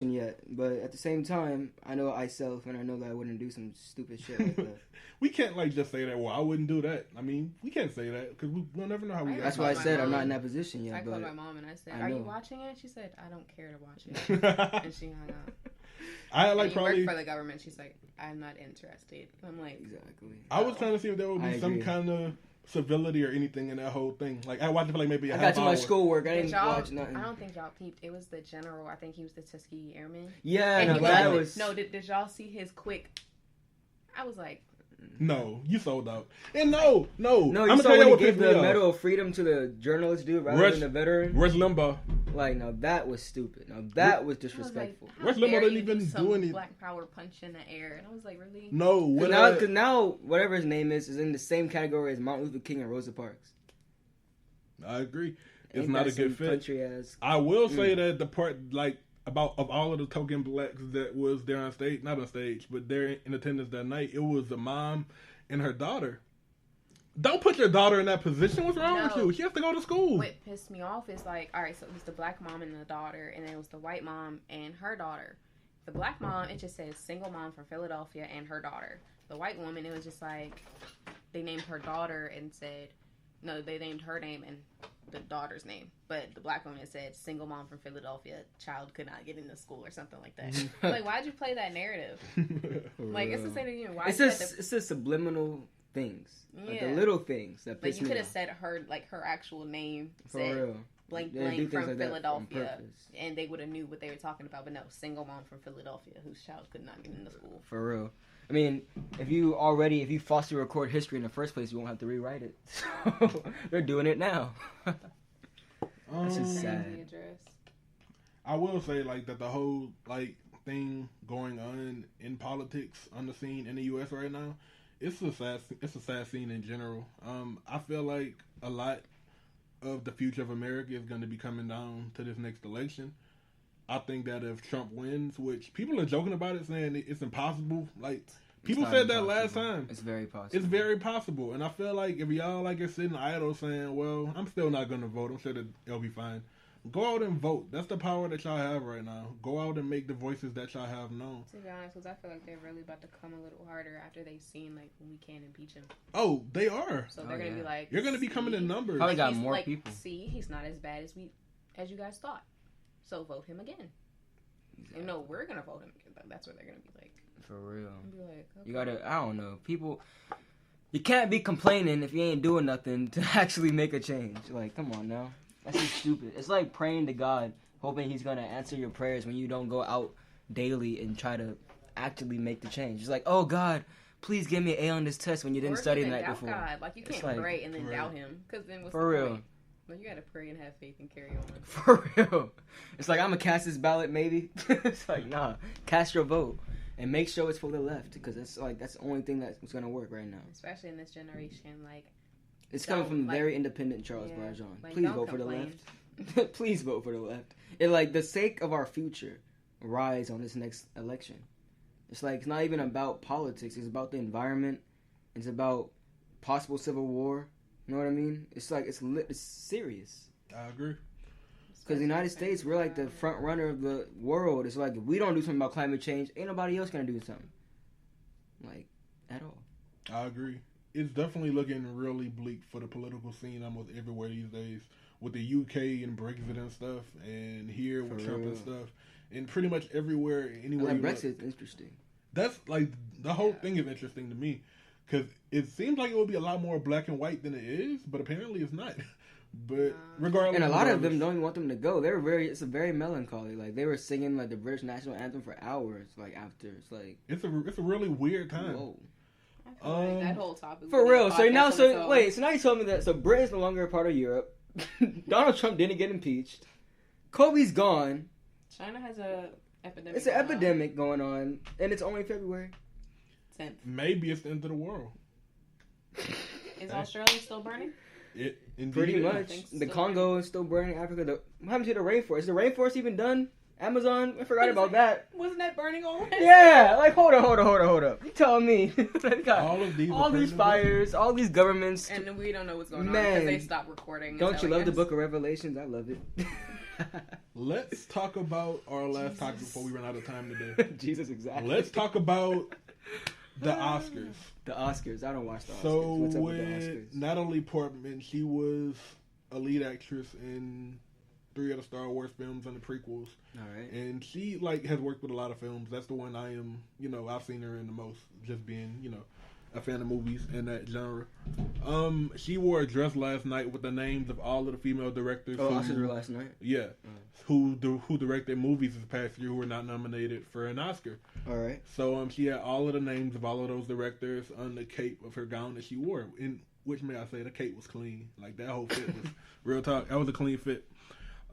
yet, but at the same time, I know myself, and I know that I wouldn't do some stupid shit like that. We can't like just say that. Well, I wouldn't do that. I mean, we can't say that because we'll never know how we. That's why I said I'm not in that position yet. I but called my mom and I said, "Are you watching it?" She said, "I don't care to watch it," and she hung up. I had like probably work for the government. She's like, "I'm not interested." I'm like, exactly. I was trying to see if there would be some kind of civility or anything in that whole thing. Like I watched it for like maybe a half hour. I got too much schoolwork. I didn't watch nothing. I don't think y'all peeped. It was the general. I think he was the Tuskegee Airman. Yeah, no, that was. No, did y'all see his quick? I was like, no, you sold out. And no. You saw when he gave the Medal of Freedom to the journalist dude rather than the veteran. Rush Limbaugh. Like, no, that was stupid. No, that was disrespectful. Rush Limbaugh didn't even do anything. Black power punch in the air, and I was like, really? No, because now whatever his name is in the same category as Martin Luther King and Rosa Parks. I agree. It's not a good fit. Country-ass. I will say that the part of all of the token blacks that was there on stage, not on stage, but there in attendance that night, it was the mom and her daughter. Don't put your daughter in that position. What's wrong with you? She has to go to school. What pissed me off is like, all right, so it was the black mom and the daughter, and then it was the white mom and her daughter. The black mom, it just says single mom from Philadelphia and her daughter. The white woman, it was just like they named her daughter and said, no, they named her name and the daughter's name. But the black woman said single mom from Philadelphia, child could not get into school or something like that. Like, why'd you play that narrative? Like, it's the same thing. Why? It's just subliminal things. Yeah. Like the little things that piss you me could have off. said her actual name. For real. Blank from like Philadelphia, and they would have knew what they were talking about. But no, single mom from Philadelphia whose child could not get into school. For real. I mean, if you falsely record history in the first place, you won't have to rewrite it. So they're doing it now. This is sad. I will say that the whole thing going on in politics on the scene in the U.S. right now, it's a sad scene in general. I feel like a lot of the future of America is going to be coming down to this next election. I think that if Trump wins, which people are joking about it, saying it's impossible. People said that last time. It's very possible. It's very possible. And I feel like if y'all are sitting idle saying, well, I'm still not going to vote. I'm sure that it'll be fine. Go out and vote. That's the power that y'all have right now. Go out and make the voices that y'all have known. To be honest, because I feel like they're really about to come a little harder after they've seen when we can't impeach him. Oh, they are. So they're going to be like, you're going to be coming in numbers. Probably got more people. See, he's not as bad as you guys thought. So vote him again. Exactly. And no, we're going to vote him again. That's what they're going to be like. For real. Be like, okay. You gotta, I don't know. People, you can't be complaining if you ain't doing nothing to actually make a change. Like, come on now. That's just stupid. It's like praying to God, hoping he's gonna answer your prayers when you don't go out daily and try to actually make the change. It's like, oh God, please give me an A on this test when you didn't study the night before. God. Like, you can't pray and then doubt him. Because then what's for the real. Point? Like, you gotta pray and have faith and carry on. For real. It's like, I'm gonna cast this ballot maybe. It's like, nah, cast your vote. And make sure it's for the left, because that's the only thing that's gonna work right now. Especially in this generation, it's coming from very independent Charles Barjon. Please vote for the left. Please vote for the left. And the sake of our future, rise on this next election. It's it's not even about politics. It's about the environment. It's about possible civil war. You know what I mean? It's it's serious. I agree. Because the United States, we're the front runner of the world. It's if we don't do something about climate change, ain't nobody else gonna do something. At all. I agree. It's definitely looking really bleak for the political scene almost everywhere these days. With the UK and Brexit and stuff, and here with Trump and stuff. And pretty much everywhere, anywhere you Brexit's interesting. That's the whole thing is interesting to me. Because it seems like it would be a lot more black and white than it is, but apparently it's not. But regardless, and a lot of them don't even want them to go. It's a very melancholy. They were singing the British national anthem for hours. After it's a really weird time. Whoa. I feel like that whole topic for real. So now you told me that Britain's no longer a part of Europe. Donald Trump didn't get impeached. Kobe's gone. China has a epidemic. It's an epidemic going on, and it's only February 10th. Maybe it's the end of the world. Is Australia still burning? Pretty much. The Congo is still burning. Africa. What happened to the rainforest? Is the rainforest even done? Amazon? I forgot about that. Wasn't that burning already? Yeah. Hold up. You telling me? all these fires, all these governments. And we don't know what's going on because they stopped recording. Don't you love the book of Revelations? I love it. Let's talk about our last topic before we run out of time today. Jesus, exactly. Let's talk about the Oscars. The Oscars. I don't watch the Oscars. So What's up with the Oscars? Natalie Portman, she was a lead actress in 3 of the Star Wars films and the prequels. All right. And she has worked with a lot of films. That's the one I am, I've seen her in the most, just being, a fan of movies in that genre. She wore a dress last night with the names of all of the female directors. Oh, Oscars were last night? Yeah. Who directed movies this past year who were not nominated for an Oscar. All right. So she had all of the names of all of those directors on the cape of her gown that she wore. In which, may I say, the cape was clean. Like, that whole fit was, real talk, that was a clean fit.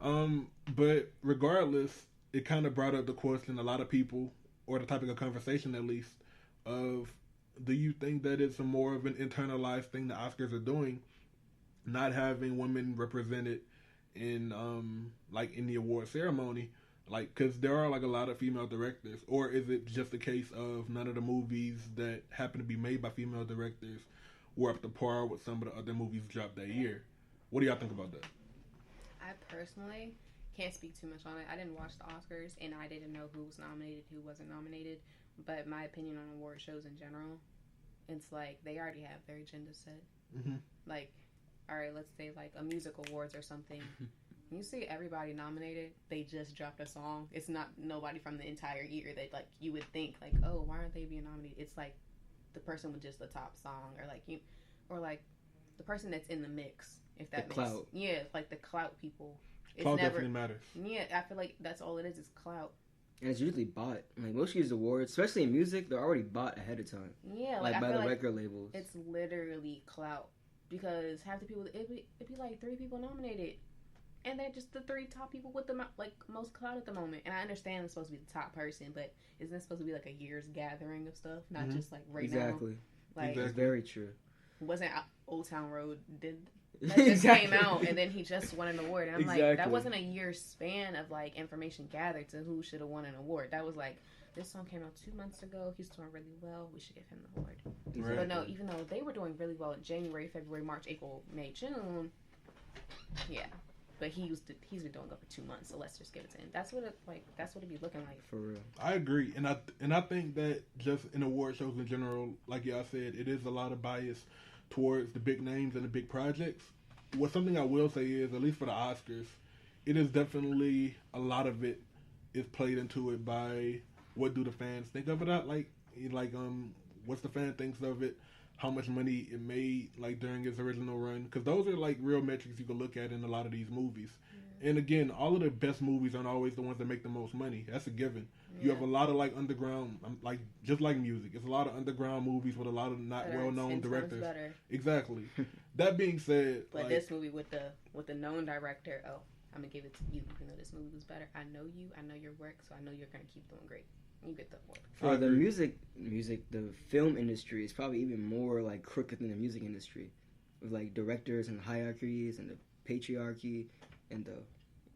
But regardless, it kind of brought up the question, a lot of people, or the topic of conversation at least, of do you think that it's a more of an internalized thing the Oscars are doing, not having women represented in in the award ceremony, because there are a lot of female directors, or is it just a case of none of the movies that happen to be made by female directors were up to par with some of the other movies dropped that year? What do y'all think about that? I personally can't speak too much on it. I didn't watch the Oscars, and I didn't know who was nominated, who wasn't nominated. But my opinion on award shows in general, it's like they already have their agenda set. Mm-hmm. Like, all right, let's say like a music awards or something. You see everybody nominated, they just dropped a song. It's not nobody from the entire year that you would think oh, why aren't they being nominated? It's like the person with just the top song, or the person that's in the mix. If that the makes clout. Yeah, like the clout people. Clout definitely matters. Yeah, I feel like that's all it is clout. And it's usually bought. Like most of these awards, especially in music, they're already bought ahead of time. Yeah, by the record labels. It's literally clout because half the people it'd be like 3 people nominated, and they're just the 3 top people with the most clout at the moment. And I understand it's supposed to be the top person, but isn't it supposed to be like a year's gathering of stuff, not just right exactly. now? Like It's very true. Wasn't Old Town Road that just exactly. came out, and then he just won an award. And I'm like, that wasn't a year's span of information gathered to who should have won an award. That was this song came out 2 months ago. He's doing really well. We should give him the award. Right. But no, even though they were doing really well in January, February, March, April, May, June, yeah. But he's been doing it for 2 months, so let's just give it to him. That's what it be looking like. For real. I agree, and I think that just in award shows in general, like y'all said, it is a lot of bias towards the big names and the big projects. What something I will say is, at least for the Oscars, it is definitely a lot of it is played into it by what do the fans think of it. What's the fan thinks of it, how much money it made during its original run, because those are real metrics you can look at in a lot of these movies. Yeah. And again, all of the best movies aren't always the ones that make the most money. That's a given. Yeah. You have a lot of underground, just like music. It's a lot of underground movies with a lot of not well-known directors. Better. Exactly. That being said, but this movie with the known director, I'm gonna give it to you. You know this movie was better. I know you. I know your work, so I know you're gonna keep doing great. You get the award. For the music, the film industry is probably even more crooked than the music industry, with directors and hierarchies and the patriarchy and the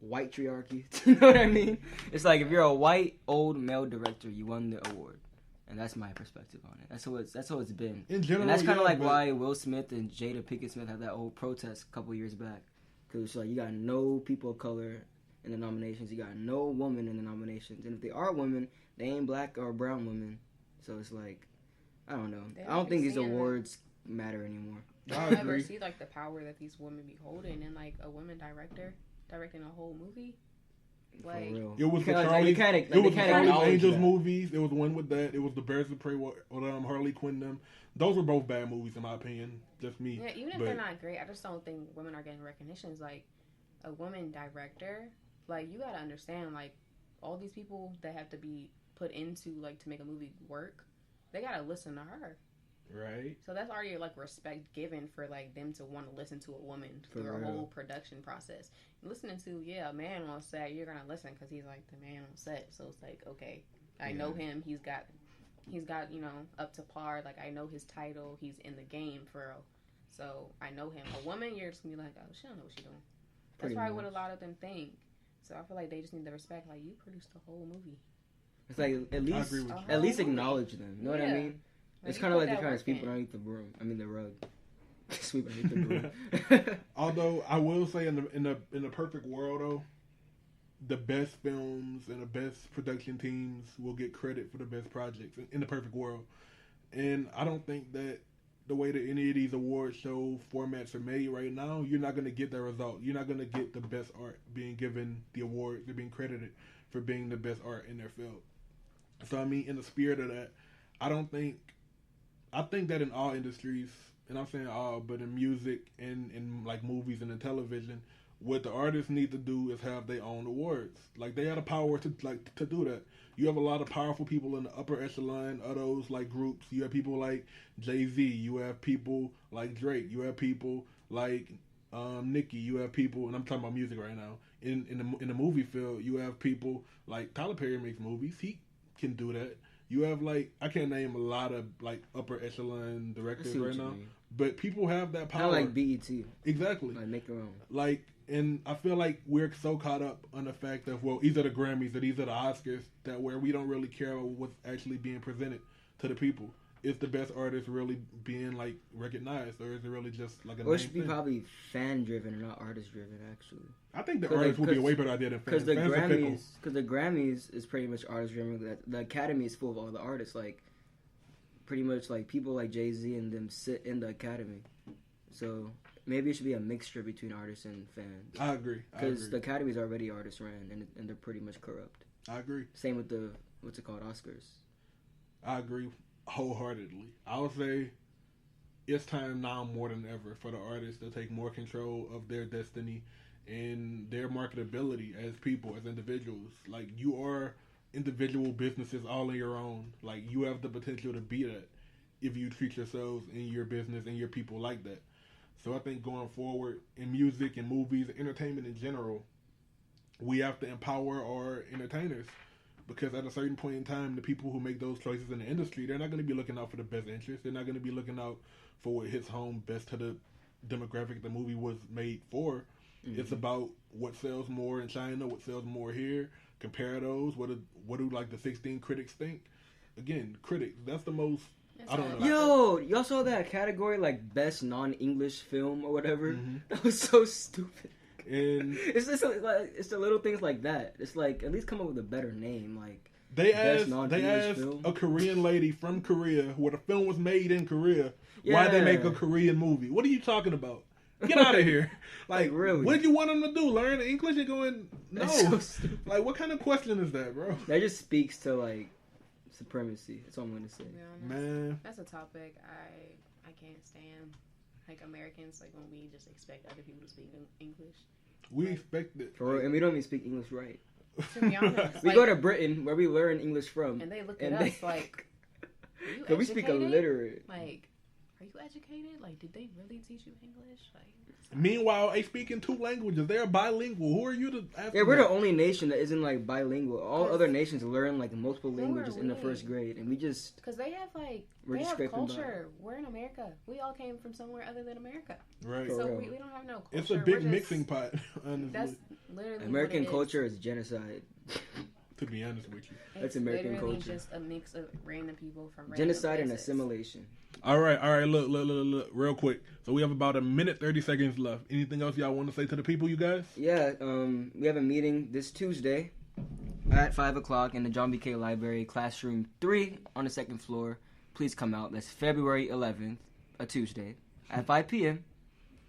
white triarchy. You know what I mean? It's if you're a white old male director, you won the award, and that's my perspective on it. That's how it's been. In general, and that's kind of why Will Smith and Jada Pinkett Smith had that old protest a couple years back, because you got no people of color in the nominations, you got no woman in the nominations, and if they are women, they ain't black or brown women. So it's I don't know. I don't think these awards matter anymore. I never see the power that these women be holding, and a woman directing a whole movie. It was the Charlie Angels movies. It was one with that. It was the Birds of Prey with Harley Quinn. Them. Those were both bad movies in my opinion. Just me. Yeah, even if they're not great, I just don't think women are getting recognition. It's a woman director. You gotta understand, all these people that have to be put into to make a movie work, they gotta listen to her. Right. So that's already respect given for them to want to listen to a woman through a whole production process. Listening to a man on set, you're gonna listen because he's the man on set. So it's okay, I know him. He's got up to par. I know his title. He's in the game for real. So I know him. A woman, you're just gonna be oh, she don't know what she's doing. That's probably what a lot of them think. So I feel they just need the respect. You produced the whole movie. It's at least acknowledge them. You know what I mean? It's kind of they're trying to sweep underneath the broom. I mean the rug. Sweep underneath the broom. Although I will say, in the perfect world, though, the best films and the best production teams will get credit for the best projects in the perfect world. And I don't think that the way that any of these award show formats are made right now, you're not going to get that result. You're not going to get the best art being given the awards. They're being credited for being the best art in their field. So, I mean, in the spirit of that, I think that in all industries, and I'm saying all, but in music and in like movies and in television, what the artists need to do is have their own awards. Like, they have the power to do that. You have a lot of powerful people in the upper echelon of those like groups. You have people like Jay-Z. You have people like Drake. You have people like Nicki. You have people, and I'm talking about music right now. In the movie field, you have people like Tyler Perry makes movies. He can do that. You have like, I can't name a lot of like upper echelon directors right now, but people have that power. Kind of like BET. Exactly. Like make their own. Like, and I feel like we're so caught up on the fact that, well, these are the Grammys or these are the Oscars, that where we don't really care about what's actually being presented to the people. Is the best artist really being like recognized, or is it really just like a? Or it should be probably fan driven and not artist driven. Actually, I think the artists would be a way better idea than fans. Because the Grammys is pretty much artist driven. The Academy is full of all the artists. Like, pretty much like people like Jay-Z and them sit in the Academy. So maybe it should be a mixture between artists and fans. I agree. Because the Academy is already artist ran, and they're pretty much corrupt. I agree. Same with the what's it called, Oscars. I agree wholeheartedly. I would say it's time now more than ever for the artists to take more control of their destiny and their marketability as people, as individuals. Like, you are individual businesses all on your own. Like, you have the potential to be that if you treat yourselves and your business and your people like that. So I think going forward in music and movies, entertainment in general, we have to empower our entertainers. Because at a certain point in time, the people who make those choices in the industry, they're not going to be looking out for the best interest. They're not going to be looking out for what hits home best to the demographic the movie was made for. Mm-hmm. It's about what sells more in China, what sells more here. Compare those. What do like the 16 critics think? Again, critics. That's the most. I don't know. Yo, y'all saw that category like best non-English film or whatever? Mm-hmm. That was so stupid. And it's the little things like that. It's like, at least come up with a better name. Like, they asked a Korean lady from Korea, where the film was made in Korea, why they make a Korean movie. What are you talking about? Get out of here. Like, really? What did you want them to do? Learn English? And going, no. So like, what kind of question is that, bro? That just speaks to like supremacy. That's all I'm going to say. Yeah, man, that's a topic I can't stand. Like, Americans, like, when we just expect other people to speak English. We expect it. For real, and we don't even speak English right. To be honest. We go to Britain, where we learn English from. And they look at us like, are you educated? We speak illiterate. Like, are you educated? Like, did they really teach you English? Like, meanwhile, they speak in 2 languages. They're bilingual. Who are you to ask? Yeah, we're the only nation that isn't like bilingual. All other nations learn like multiple languages in the first grade, and we just because they have like they have culture. We're in America. We all came from somewhere other than America, right? So we don't have no culture. It's a big mixing pot. Honestly, that's literally American culture is genocide. To be honest with you, that's American culture. It's just a mix of random people from random genocide places. And assimilation. All right. Look, real quick. So we have about 1 minute 30 seconds left. Anything else y'all want to say to the people, you guys? Yeah. We have a meeting this Tuesday at 5:00 in the John B. K. Library, classroom 3 on the 2nd floor. Please come out. That's February 11th, a Tuesday, at 5 p.m.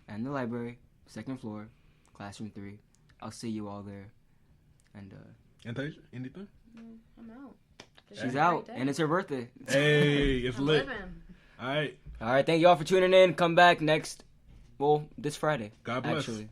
in the library, 2nd floor, classroom 3. I'll see you all there. And Tasia, anything? I'm out. She's out, and it's her birthday. Hey, it's lit. All right. Thank y'all for tuning in. Come back this Friday. God bless. Actually.